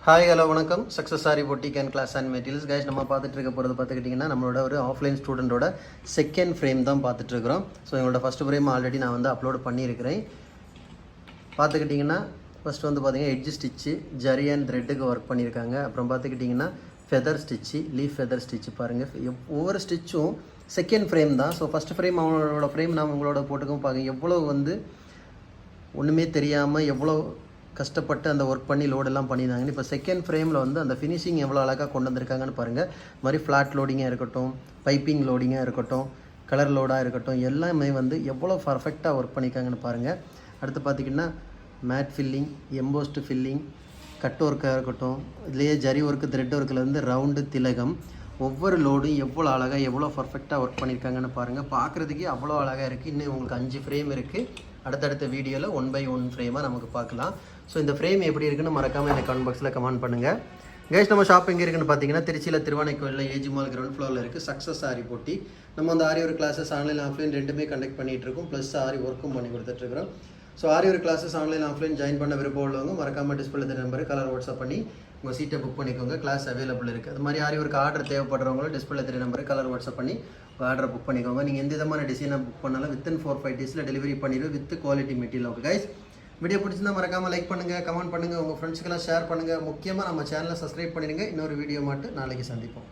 Hi hello வணக்கம் success sari boutique and glass and materials guys. நம்ம பார்த்துட்டு இருக்க போகிறது பார்த்துக்கிட்டிங்கன்னா நம்மளோட ஒரு ஆஃப்லைன் ஸ்டூடெண்ட்டோட செகண்ட் ஃப்ரேம் தான் பார்த்துட்ருக்குறோம். ஸோ எங்களோட ஃபஸ்ட் ஃப்ரேம் ஆல்ரெடி நான் வந்து அப்லோட் பண்ணியிருக்கிறேன். பார்த்துக்கிட்டிங்கன்னா ஃபஸ்ட்டு வந்து பார்த்திங்கன்னா எட்ஜ் ஸ்டிச்சு ஜரி அண்ட் த்ரெட்டுக்கு ஒர்க் பண்ணியிருக்காங்க. அப்புறம் பார்த்துக்கிட்டிங்கன்னா feather stitch leaf feather stitch பாருங்கள். ஒவ்வொரு ஸ்டிச்சும் செகண்ட் ஃப்ரேம் தான். ஸோ ஃபஸ்ட் ஃப்ரேம் அவங்களோட ஃப்ரேம் நான் உங்களோட போட்டுக்கும் பாருங்கள். எவ்வளோ வந்து ஒன்றுமே தெரியாமல் எவ்வளோ கஷ்டப்பட்டு அந்த ஒர்க் பண்ணி லோடெல்லாம் பண்ணியிருந்தாங்க. இப்போ செகண்ட் ஃப்ரேமில் வந்து அந்த ஃபினிஷிங் எவ்வளோ அழகாக கொண்டு வந்திருக்காங்கன்னு பாருங்கள். இது மாதிரி ஃப்ளாட் லோடிங்காக இருக்கட்டும், பைப்பிங் லோடிங்காக இருக்கட்டும், கலர் லோடாக இருக்கட்டும், எல்லாமே வந்து எவ்வளோ பர்ஃபெக்டாக ஒர்க் பண்ணியிருக்காங்கன்னு பாருங்கள். அடுத்து பார்த்திங்கன்னா mat filling, embossed filling, cut ஒர்க்காக இருக்கட்டும், இதுலேயே ஜரி ஒர்க்கு த்ரெட் ஒர்க்கில் வந்து ரவுண்டு திலகம், ஒவ்வொரு லோடும் எவ்வளோ அழகாக எவ்வளோ பர்ஃபெக்டாக ஒர்க் பண்ணியிருக்காங்கன்னு பாருங்கள். பார்க்குறதுக்கே அவ்வளோ அழகாக இருக்குது. இன்னும் உங்களுக்கு 5 ஃப்ரேம் இருக்குது. அடுத்தடுத்த வீடியோவில் 1 by 1 ஃப்ரேமாக நமக்கு பார்க்கலாம். ஸோ இந்த ஃப்ரேம் எப்படி இருக்குன்னு மறக்காமல் எனக்கு கமெண்ட் பாக்ஸில் கமெண்ட் பண்ணுங்கள். கைஸ், நம்ம ஷாப் எங்கே இருக்குன்னு பார்த்தீங்கன்னா திருச்சியில் திருவானைக்கோயிலில் ஏஜி மால் கிரவுண்ட் ஃப்ளோரில் இருக்குது. சக்ஸஸ் ஆரி போட்டி. நம்ம அந்த aari work classes online offline ரெண்டுமே கண்டக்ட் பண்ணிகிட்டு இருக்கோம். ப்ளஸ் ஆரி ஒர்க்கும் பண்ணி கொடுத்துட்ருக்குறோம். So aari work classes online offline join பண்ண விருப்பம் உள்ளவங்க மறக்காமல் டிஸ்பிளே நம்பர் கலர் வாட்ஸ்அப் பண்ணி உங்கள் சீட்டை புக் பண்ணிக்கோங்க. கிளாஸ் அவைலபிள் இருக்குது. அது மாதிரி ஆரி ஒர்க் ஆர்டர் தேவைப்படுறவங்களும் டிஸ்பிளே நம்பர் கலர் வாட்ஸ்அப் பண்ணி ஆர்டரை புக் பண்ணிக்கோங்க. நீங்கள் எந்த விதமான டிசைனை புக் பண்ணாலும் வித்தின் 4-5 டேஸில் டெலிவரி பண்ணிடுவோம் with quality material. Okay guys, video பிடிச்சிருந்தா மறக்காமல் லைக் பண்ணுங்கள், கமெண்ட் பண்ணுங்கள், உங்கள் ஃப்ரெண்ட்ஸுக்கெல்லாம் ஷேர் பண்ணுங்கள். முக்கியமாக நம்ம சேனலை சப்ஸ்கிரைப் பண்ணிடுங்க. இன்னொரு வீடியோ மட்டும் நாளைக்கு சந்திப்போம்.